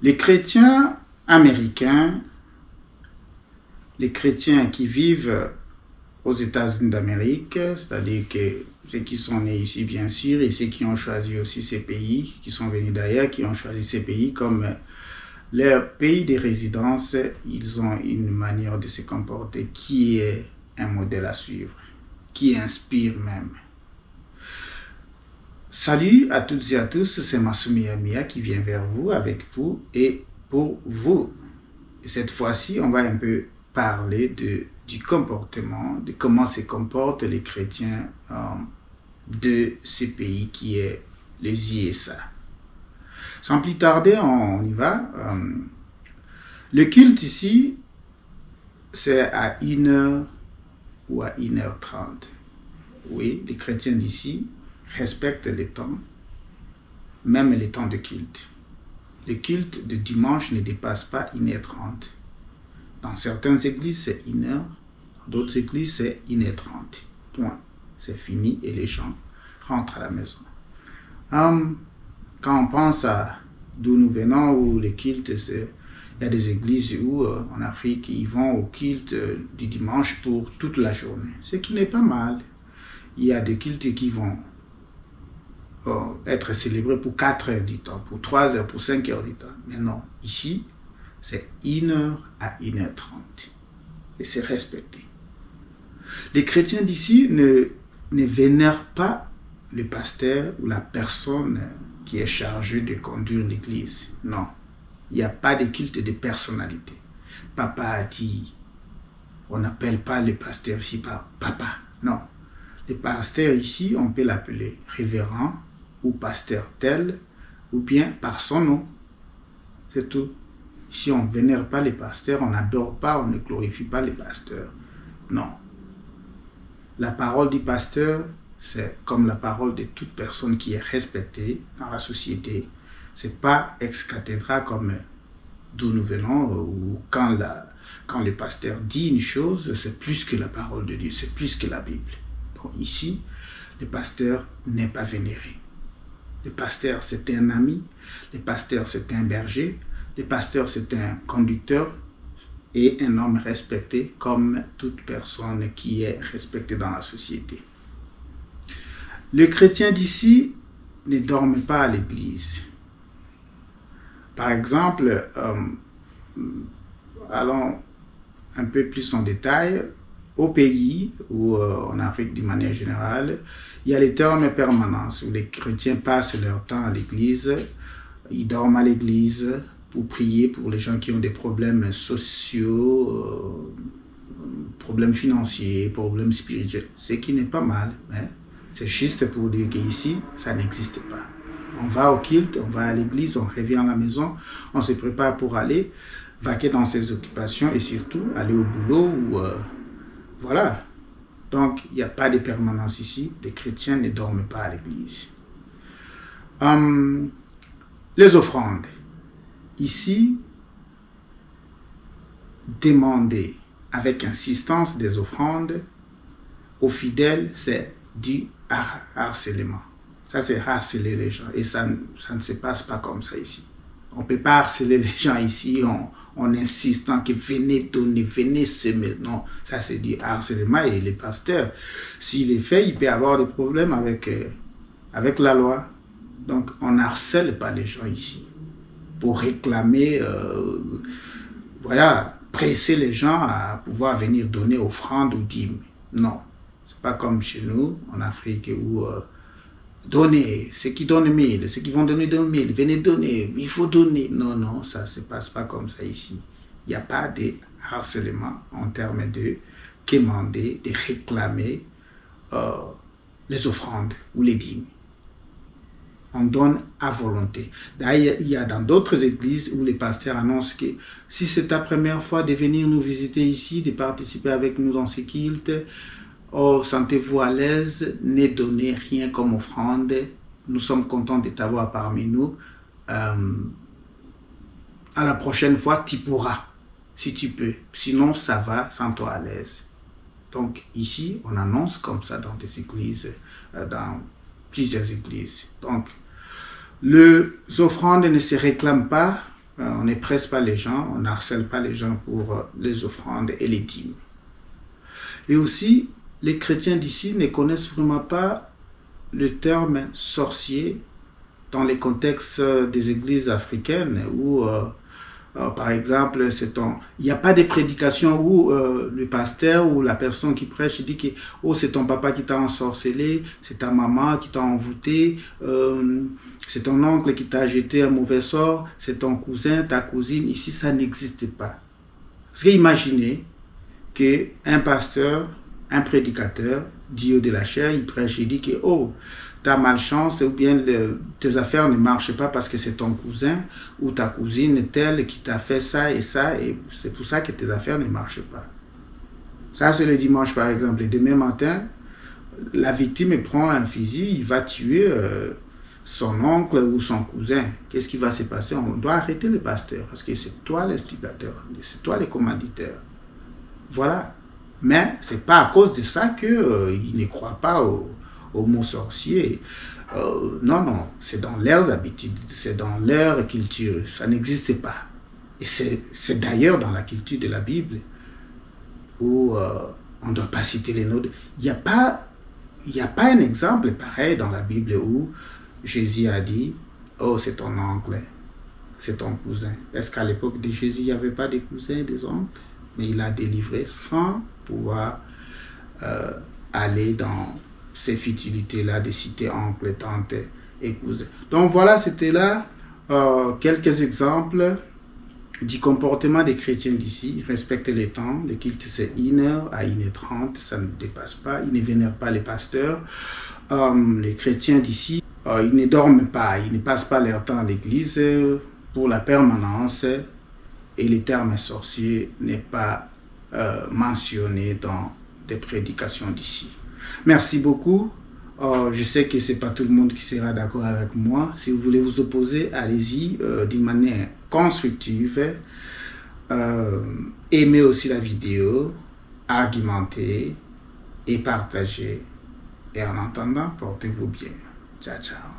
Les chrétiens américains, les chrétiens qui vivent aux États-Unis d'Amérique, c'est-à-dire que ceux qui sont nés ici, bien sûr, et ceux qui ont choisi aussi ces pays, qui sont venus d'ailleurs, qui ont choisi ces pays comme leur pays de résidence, ils ont une manière de se comporter qui est un modèle à suivre, qui inspire même. Salut à toutes et à tous, c'est Masumi Amia qui vient vers vous, avec vous et pour vous. Et cette fois-ci, on va un peu parler du comportement, de comment se comportent les chrétiens de ce pays qui est les USA. Sans plus tarder, on y va. Le culte ici, c'est à 1h ou à 1h30. Oui, les chrétiens d'ici respectent les temps, même les temps de culte. Le culte de dimanche ne dépasse pas 1h30. Dans certaines églises, c'est 1h, dans d'autres églises, c'est 1h30. Point. C'est fini et les gens rentrent à la maison. Quand on pense à d'où nous venons, où le culte, il y a des églises où, en Afrique, ils vont au culte du dimanche pour toute la journée. Ce qui n'est pas mal. Il y a des cultes qui vont être célébrés pour 4 heures du temps, pour 3 heures, pour 5 heures du temps. Mais non, ici, c'est 1h à 1h30. Et c'est respecté. Les chrétiens d'ici ne vénèrent pas le pasteur ou la personne qui est chargée de conduire l'église. Non, il n'y a pas de culte de personnalité. Papa a dit, on n'appelle pas le pasteur ici par papa. Non, le pasteur ici, on peut l'appeler révérend ou pasteur tel, ou bien par son nom. C'est tout. Si on ne vénère pas les pasteurs, on n'adore pas, on ne glorifie pas les pasteurs. Non. La parole du pasteur, c'est comme la parole de toute personne qui est respectée dans la société. Ce n'est pas ex cathedra comme d'où nous venons, ou quand le pasteur dit une chose, c'est plus que la parole de Dieu, c'est plus que la Bible. Bon, ici, le pasteur n'est pas vénéré. Le pasteur, c'est un ami. Le pasteur, c'est un berger. Le pasteur, c'est un conducteur et un homme respecté comme toute personne qui est respectée dans la société. Les chrétiens d'ici ne dorment pas à l'église. Par exemple, allons un peu plus en détail, au pays ou en Afrique d'une manière générale, il y a les termes permanence où les chrétiens passent leur temps à l'église, ils dorment à l'église pour prier pour les gens qui ont des problèmes sociaux, problèmes financiers, problèmes spirituels, ce qui n'est pas mal, mais c'est juste pour dire qu'ici, ça n'existe pas. On va au culte, on va à l'église, on revient à la maison, on se prépare pour aller vaquer dans ses occupations et surtout aller au boulot ou voilà. Donc, il n'y a pas de permanence ici. Les chrétiens ne dorment pas à l'église. Les offrandes. Ici, demander avec insistance des offrandes aux fidèles, c'est du harcèlement. Ça, c'est harceler les gens. Et ça ne se passe pas comme ça ici. On ne peut pas harceler les gens ici en insistant que venez donner, venez semer. Non, ça c'est du harcèlement. Et les pasteurs, s'il est fait, il peut avoir des problèmes avec la loi. Donc, on n'harcèle pas les gens ici pour réclamer, voilà, presser les gens à pouvoir venir donner offrande ou dîmes. Non, c'est pas comme chez nous, en Afrique, où donner, ceux qui donnent 1000, ceux qui vont donner 2000, venez donner, il faut donner. Non, non, ça ne se passe pas comme ça ici. Il n'y a pas de harcèlement en termes de quémander, de réclamer les offrandes ou les dîmes. On donne à volonté. D'ailleurs, il y a dans d'autres églises où les pasteurs annoncent que si c'est ta première fois de venir nous visiter ici, de participer avec nous dans ces cultes, oh, sentez-vous à l'aise, ne donnez rien comme offrande. Nous sommes contents de t'avoir parmi nous. À la prochaine fois, tu pourras, si tu peux. Sinon, ça va, sens-toi à l'aise. Donc, ici, on annonce comme ça dans des églises, dans plusieurs églises. Donc, les offrandes ne se réclament pas on ne presse pas les gens, on n'harcèle pas les gens pour les offrandes et les dîmes. Et aussi, les chrétiens d'ici ne connaissent vraiment pas le terme sorcier dans les contextes des églises africaines où, par exemple, il n'y a pas de prédication où le pasteur ou la personne qui prêche dit que oh, c'est ton papa qui t'a ensorcelé, c'est ta maman qui t'a envoûté, c'est ton oncle qui t'a jeté un mauvais sort, c'est ton cousin, ta cousine. Ici, ça n'existe pas. Parce que imaginez qu'un pasteur, un prédicateur, Dieu de la chair, il prêche et dit que oh, ta malchance ou bien tes affaires ne marchent pas parce que c'est ton cousin ou ta cousine telle qui t'a fait ça et c'est pour ça que tes affaires ne marchent pas. Ça, c'est le dimanche par exemple. Et demain matin, la victime prend un fusil, il va tuer son oncle ou son cousin. Qu'est-ce qui va se passer? On doit arrêter le pasteur parce que c'est toi l'instigateur, c'est toi le commanditaire. Voilà. Mais ce n'est pas à cause de ça qu'il ne croit pas au mot sorcier. Non, c'est dans leurs habitudes, c'est dans leur culture. Ça n'existe pas. Et c'est d'ailleurs dans la culture de la Bible où on ne doit pas citer les noms. Il n'y a pas un exemple pareil dans la Bible où Jésus a dit « Oh, c'est ton oncle, c'est ton cousin ». Est-ce qu'à l'époque de Jésus, il n'y avait pas des cousins et des oncles? Mais il a délivré sans pouvoir aller dans ces futilités-là de citer oncle, tante et cousin. Donc voilà, c'était là quelques exemples du comportement des chrétiens d'ici. Ils respectent les temps, le culte c'est 1h à 1h30, ça ne dépasse pas, ils ne vénèrent pas les pasteurs. Les chrétiens d'ici, ils ne dorment pas, ils ne passent pas leur temps à l'église pour la permanence. Et le terme sorcier n'est pas mentionné dans des prédications d'ici. Merci beaucoup. Je sais que ce n'est pas tout le monde qui sera d'accord avec moi. Si vous voulez vous opposer, allez-y d'une manière constructive. Aimez aussi la vidéo, argumentez et partagez. Et en attendant, portez-vous bien. Ciao, ciao.